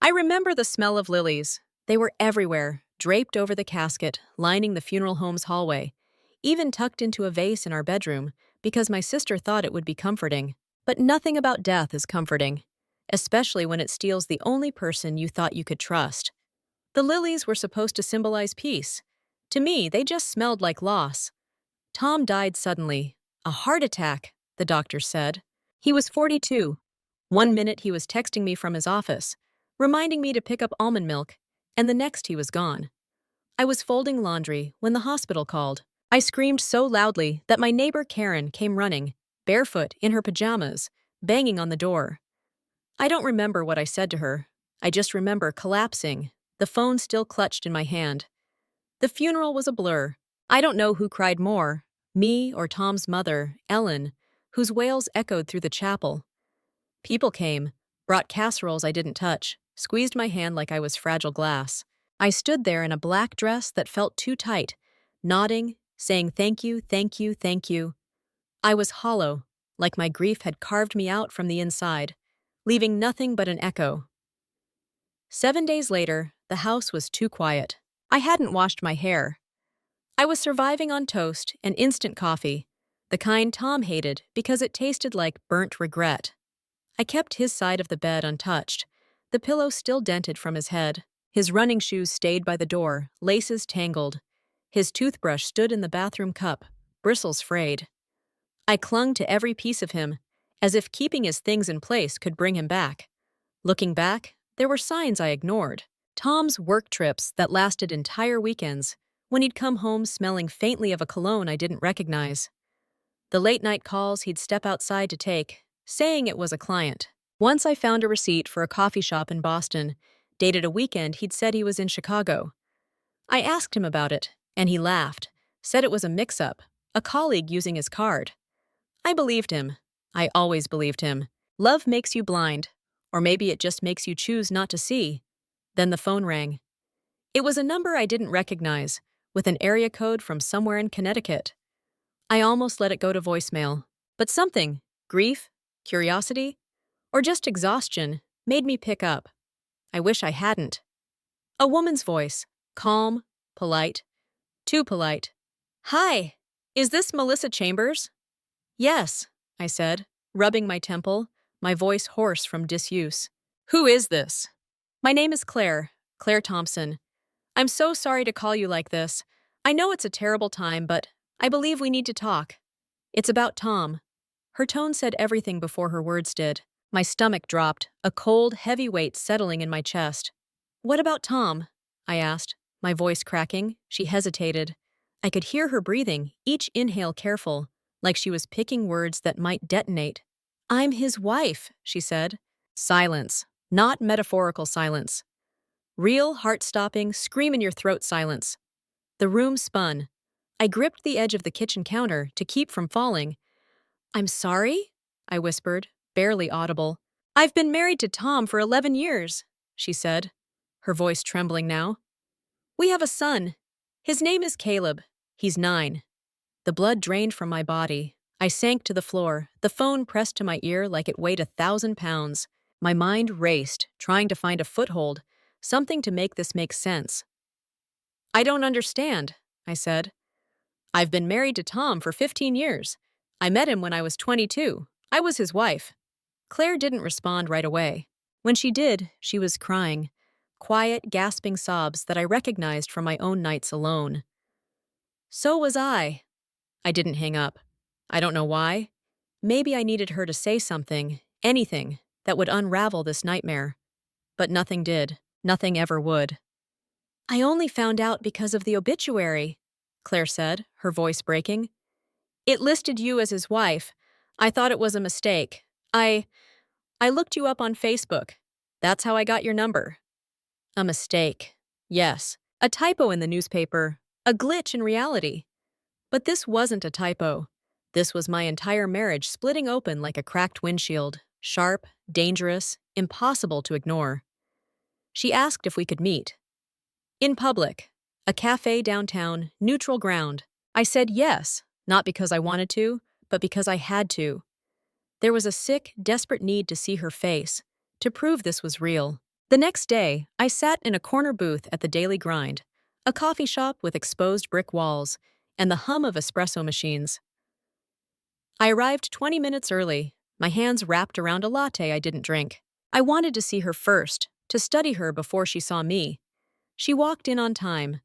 I remember the smell of lilies. They were everywhere, draped over the casket, lining the funeral home's hallway, even tucked into a vase in our bedroom because my sister thought it would be comforting. But nothing about death is comforting, especially when it steals the only person you thought you could trust. The lilies were supposed to symbolize peace. To me, they just smelled like loss. Tom died suddenly. A heart attack, the doctor said. He was 42. One minute he was texting me from his office, reminding me to pick up almond milk, and the next he was gone. I was folding laundry when the hospital called. I screamed so loudly that my neighbor Karen came running, barefoot in her pajamas, banging on the door. I don't remember what I said to her. I just remember collapsing, the phone still clutched in my hand. The funeral was a blur. I don't know who cried more, me or Tom's mother, Ellen, whose wails echoed through the chapel. People came, brought casseroles I didn't touch, squeezed my hand like I was fragile glass. I stood there in a black dress that felt too tight, nodding, saying thank you, thank you, thank you. I was hollow, like my grief had carved me out from the inside, leaving nothing but an echo. 7 days later, the house was too quiet. I hadn't washed my hair. I was surviving on toast and instant coffee, the kind Tom hated because it tasted like burnt regret. I kept his side of the bed untouched, the pillow still dented from his head. His running shoes stayed by the door, laces tangled. His toothbrush stood in the bathroom cup, bristles frayed. I clung to every piece of him, as if keeping his things in place could bring him back. Looking back, there were signs I ignored. Tom's work trips that lasted entire weekends, when he'd come home smelling faintly of a cologne I didn't recognize. The late-night calls he'd step outside to take, saying it was a client. Once I found a receipt for a coffee shop in Boston, dated a weekend he'd said he was in Chicago. I asked him about it, and he laughed, said it was a mix-up, a colleague using his card. I believed him. I always believed him. Love makes you blind, or maybe it just makes you choose not to see. Then the phone rang. It was a number I didn't recognize, with an area code from somewhere in Connecticut. I almost let it go to voicemail, but something, grief, curiosity, or just exhaustion, made me pick up. I wish I hadn't. A woman's voice, calm, polite, too polite. Hi, is this Melissa Chambers? Yes, I said, rubbing my temple, my voice hoarse from disuse. Who is this? My name is Claire Thompson. I'm so sorry to call you like this. I know it's a terrible time, but I believe we need to talk. It's about Tom. Her tone said everything before her words did. My stomach dropped, a cold, heavy weight settling in my chest. What about Tom? I asked, my voice cracking. She hesitated. I could hear her breathing, each inhale careful, like she was picking words that might detonate. I'm his wife, she said. Silence, not metaphorical silence. Real, heart-stopping, scream-in-your-throat silence. The room spun. I gripped the edge of the kitchen counter to keep from falling. I'm sorry? I whispered, barely audible. I've been married to Tom for 11 years, she said, her voice trembling now. We have a son. His name is Caleb. He's 9. The blood drained from my body. I sank to the floor, the phone pressed to my ear like it weighed 1,000 pounds. My mind raced, trying to find a foothold, something to make this make sense. I don't understand, I said. I've been married to Tom for 15 years. I met him when I was 22. I was his wife. Claire didn't respond right away. When she did, she was crying. Quiet, gasping sobs that I recognized from my own nights alone. So was I. I didn't hang up. I don't know why. Maybe I needed her to say something, anything, that would unravel this nightmare. But nothing did. Nothing ever would. I only found out because of the obituary, Claire said, her voice breaking. It listed you as his wife. I thought it was a mistake. I looked you up on Facebook. That's how I got your number. A mistake. Yes. A typo in the newspaper. A glitch in reality. But this wasn't a typo. This was my entire marriage splitting open like a cracked windshield. Sharp, dangerous, impossible to ignore. She asked if we could meet. In public. A cafe downtown, neutral ground. I said yes, not because I wanted to, but because I had to. There was a sick, desperate need to see her face, to prove this was real. The next day, I sat in a corner booth at the Daily Grind, a coffee shop with exposed brick walls and the hum of espresso machines. I arrived 20 minutes early, my hands wrapped around a latte I didn't drink. I wanted to see her first, to study her before she saw me. She walked in on time,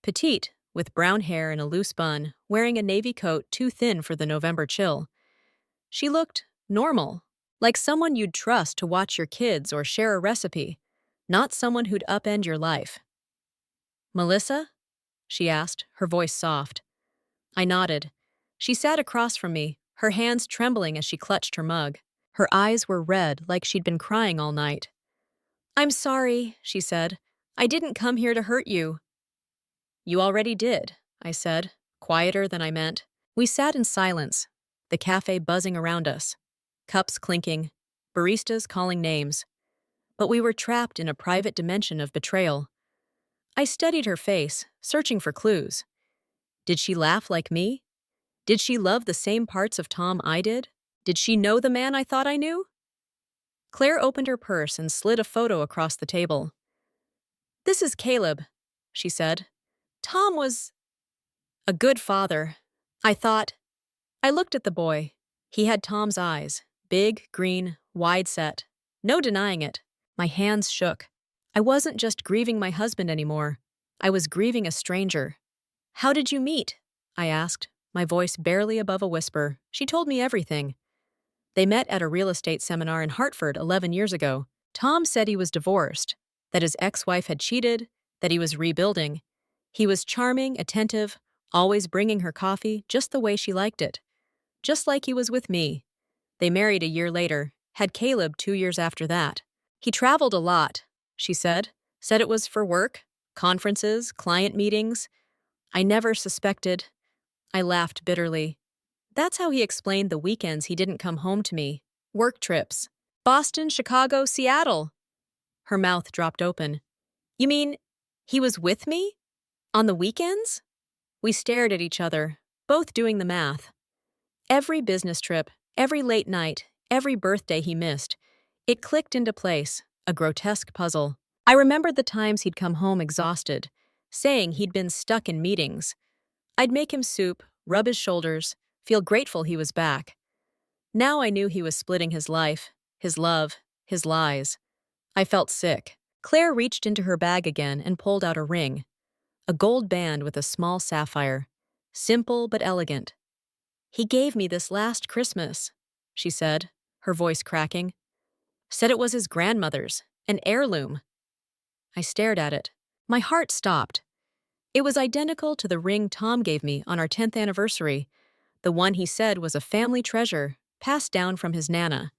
petite, with brown hair and a loose bun, wearing a navy coat too thin for the November chill. She looked normal, like someone you'd trust to watch your kids or share a recipe, not someone who'd upend your life. "Melissa?" she asked, her voice soft. I nodded. She sat across from me, her hands trembling as she clutched her mug. Her eyes were red like she'd been crying all night. "I'm sorry," she said. "I didn't come here to hurt you." "You already did," I said, quieter than I meant. We sat in silence, the cafe buzzing around us, cups clinking, baristas calling names. But we were trapped in a private dimension of betrayal. I studied her face, searching for clues. Did she laugh like me? Did she love the same parts of Tom I did? Did she know the man I thought I knew? Claire opened her purse and slid a photo across the table. "This is Caleb," she said. "Tom was a good father, I thought." I looked at the boy. He had Tom's eyes, big, green, wide set. No denying it. My hands shook. I wasn't just grieving my husband anymore. I was grieving a stranger. "How did you meet?" I asked, my voice barely above a whisper. She told me everything. They met at a real estate seminar in Hartford 11 years ago. Tom said he was divorced, that his ex-wife had cheated, that he was rebuilding. He was charming, attentive, always bringing her coffee just the way she liked it. Just like he was with me. They married a year later, had Caleb 2 years after that. He traveled a lot, she said. Said it was for work, conferences, client meetings. I never suspected. I laughed bitterly. That's how he explained the weekends he didn't come home to me. Work trips. Boston, Chicago, Seattle. Her mouth dropped open. "You mean he was with me? On the weekends?" We stared at each other, both doing the math. Every business trip, every late night, every birthday he missed. It clicked into place, a grotesque puzzle. I remembered the times he'd come home exhausted, saying he'd been stuck in meetings. I'd make him soup, rub his shoulders, feel grateful he was back. Now I knew he was splitting his life, his love, his lies. I felt sick. Claire reached into her bag again and pulled out a ring. A gold band with a small sapphire. Simple but elegant. "He gave me this last Christmas," she said, her voice cracking. "Said it was his grandmother's, an heirloom." I stared at it. My heart stopped. It was identical to the ring Tom gave me on our 10th anniversary, the one he said was a family treasure, passed down from his Nana.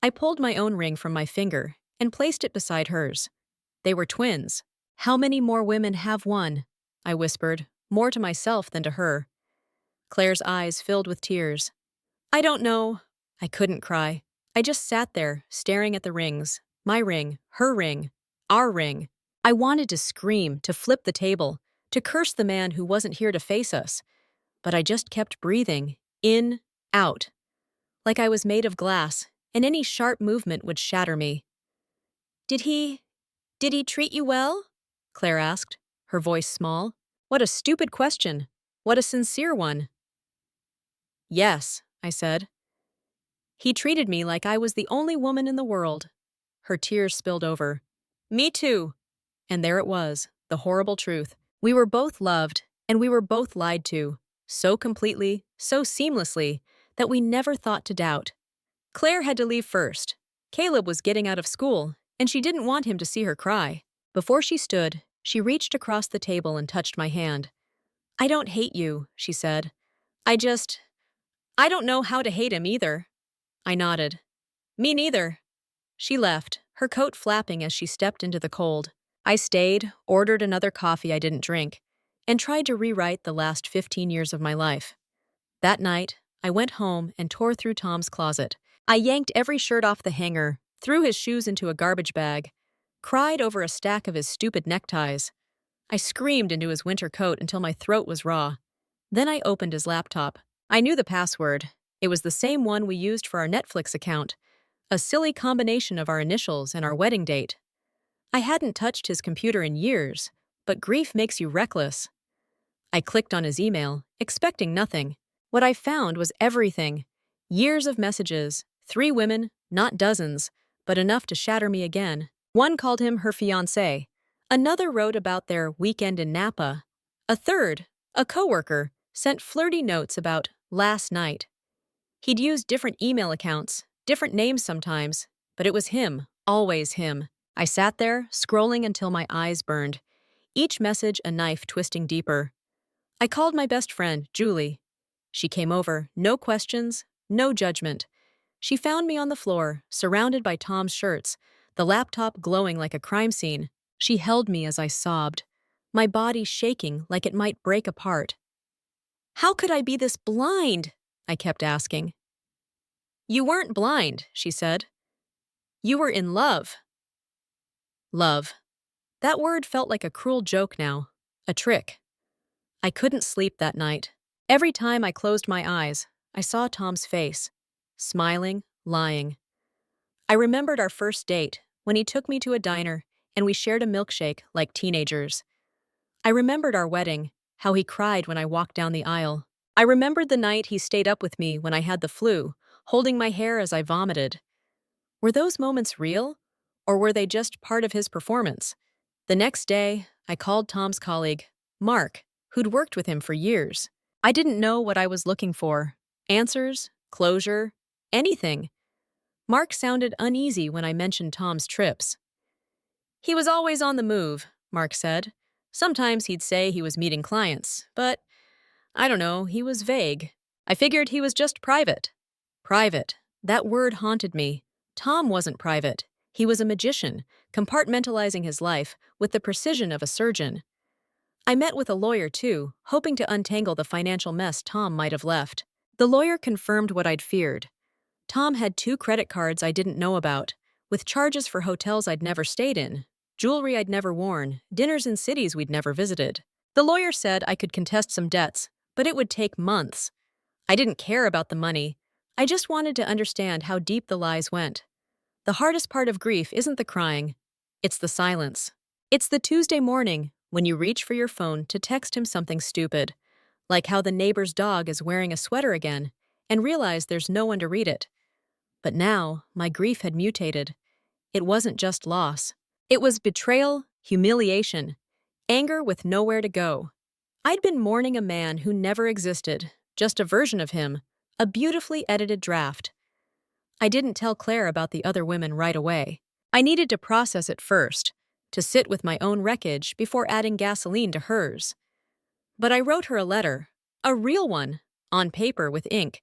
I pulled my own ring from my finger and placed it beside hers. They were twins. "How many more women have one?" I whispered, more to myself than to her. Claire's eyes filled with tears. "I don't know." I couldn't cry. I just sat there, staring at the rings. My ring, her ring, our ring. I wanted to scream, to flip the table, to curse the man who wasn't here to face us. But I just kept breathing, in, out. Like I was made of glass, and any sharp movement would shatter me. Did he treat you well?" Claire asked, her voice small. What a stupid question. What a sincere one. "Yes," I said. "He treated me like I was the only woman in the world." Her tears spilled over. "Me too." And there it was, the horrible truth. We were both loved, and we were both lied to, so completely, so seamlessly, that we never thought to doubt. Claire had to leave first. Caleb was getting out of school, and she didn't want him to see her cry. Before she stood, she reached across the table and touched my hand. "I don't hate you," she said. I don't know how to hate him either." I nodded. "Me neither." She left, her coat flapping as she stepped into the cold. I stayed, ordered another coffee I didn't drink, and tried to rewrite the last 15 years of my life. That night, I went home and tore through Tom's closet. I yanked every shirt off the hanger, threw his shoes into a garbage bag, cried over a stack of his stupid neckties. I screamed into his winter coat until my throat was raw. Then I opened his laptop. I knew the password. It was the same one we used for our Netflix account, a silly combination of our initials and our wedding date. I hadn't touched his computer in years, but grief makes you reckless. I clicked on his email, expecting nothing. What I found was everything. Years of messages, 3 women, not dozens, but enough to shatter me again. One called him her fiancé. Another wrote about their weekend in Napa. A third, a coworker, sent flirty notes about last night. He'd used different email accounts, different names sometimes, but it was him, always him. I sat there, scrolling until my eyes burned, each message a knife twisting deeper. I called my best friend, Julie. She came over, no questions, no judgment. She found me on the floor, surrounded by Tom's shirts, the laptop glowing like a crime scene. She held me as I sobbed, my body shaking like it might break apart. How could I be this blind? I kept asking. You weren't blind, she said. You were in love. Love. That word felt like a cruel joke now, a trick. I couldn't sleep that night. Every time I closed my eyes, I saw Tom's face, smiling, lying. I remembered our first date, when he took me to a diner and we shared a milkshake like teenagers. I remembered our wedding, how he cried when I walked down the aisle. I remembered the night he stayed up with me when I had the flu, holding my hair as I vomited. Were those moments real, or were they just part of his performance? The next day, I called Tom's colleague, Mark, who'd worked with him for years. I didn't know what I was looking for. Answers, closure, anything. Mark sounded uneasy when I mentioned Tom's trips. He was always on the move, Mark said. Sometimes he'd say he was meeting clients, but I don't know, he was vague. I figured he was just private. Private. That word haunted me. Tom wasn't private. He was a magician, compartmentalizing his life with the precision of a surgeon. I met with a lawyer, too, hoping to untangle the financial mess Tom might have left. The lawyer confirmed what I'd feared. Tom had 2 credit cards I didn't know about, with charges for hotels I'd never stayed in, jewelry I'd never worn, dinners in cities we'd never visited. The lawyer said I could contest some debts, but it would take months. I didn't care about the money. I just wanted to understand how deep the lies went. The hardest part of grief isn't the crying. It's the silence. It's the Tuesday morning when you reach for your phone to text him something stupid, like how the neighbor's dog is wearing a sweater again, and realize there's no one to read it. But now, my grief had mutated. It wasn't just loss. It was betrayal, humiliation, anger with nowhere to go. I'd been mourning a man who never existed, just a version of him, a beautifully edited draft. I didn't tell Claire about the other women right away. I needed to process it first, to sit with my own wreckage before adding gasoline to hers. But I wrote her a letter, a real one, on paper with ink,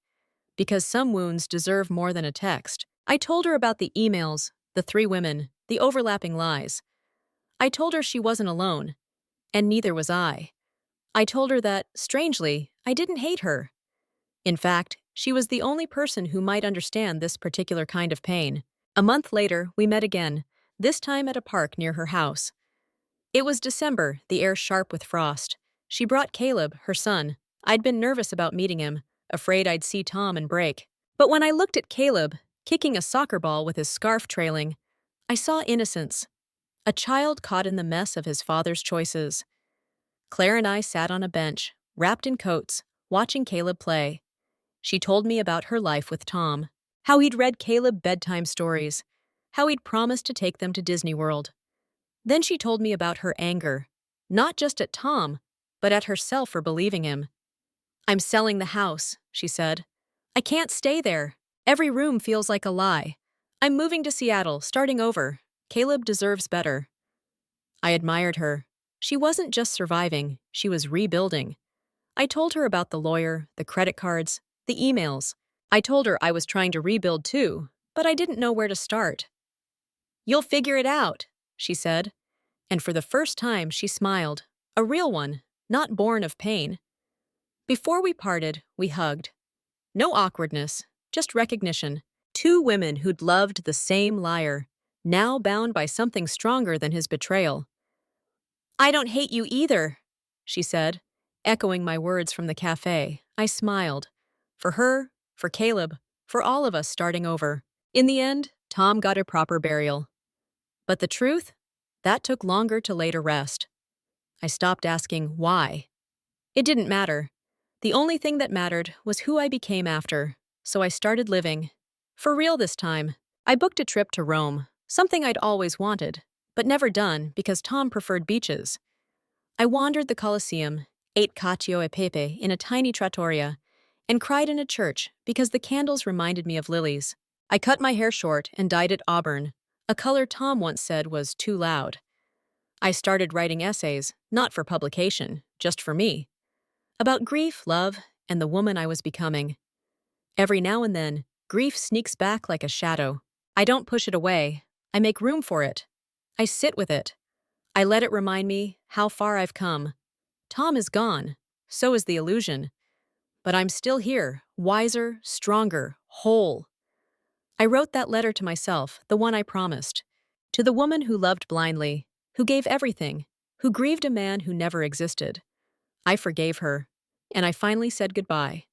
because some wounds deserve more than a text. I told her about the emails, the 3 women, the overlapping lies. I told her she wasn't alone, and neither was I. I told her that, strangely, I didn't hate her. In fact, she was the only person who might understand this particular kind of pain. A month later, we met again, this time at a park near her house. It was December, the air sharp with frost. She brought Caleb, her son. I'd been nervous about meeting him, afraid I'd see Tom and break. But when I looked at Caleb, kicking a soccer ball with his scarf trailing, I saw innocence, a child caught in the mess of his father's choices. Claire and I sat on a bench, wrapped in coats, watching Caleb play. She told me about her life with Tom, how he'd read Caleb bedtime stories, how he'd promised to take them to Disney World. Then she told me about her anger, not just at Tom, but at herself for believing him. I'm selling the house, she said. I can't stay there. Every room feels like a lie. I'm moving to Seattle, starting over. Caleb deserves better. I admired her. She wasn't just surviving, she was rebuilding. I told her about the lawyer, the credit cards, the emails. I told her I was trying to rebuild too, but I didn't know where to start. You'll figure it out, she said. And for the first time, she smiled. A real one, not born of pain. Before we parted, we hugged. No awkwardness, just recognition. 2 women who'd loved the same liar, now bound by something stronger than his betrayal. I don't hate you either, she said, echoing my words from the cafe. I smiled. For her, for Caleb, for all of us starting over. In the end, Tom got a proper burial. But the truth? That took longer to lay to rest. I stopped asking why. It didn't matter. The only thing that mattered was who I became after, so I started living. For real this time. I booked a trip to Rome, something I'd always wanted, but never done because Tom preferred beaches. I wandered the Colosseum, ate cacio e pepe in a tiny trattoria, and cried in a church because the candles reminded me of lilies. I cut my hair short and dyed it auburn, a color Tom once said was too loud. I started writing essays, not for publication, just for me, about grief, love, and the woman I was becoming. Every now and then, grief sneaks back like a shadow. I don't push it away. I make room for it. I sit with it. I let it remind me how far I've come. Tom is gone. So is the illusion. But I'm still here, wiser, stronger, whole. I wrote that letter to myself, the one I promised. To the woman who loved blindly, who gave everything, who grieved a man who never existed. I forgave her, and I finally said goodbye.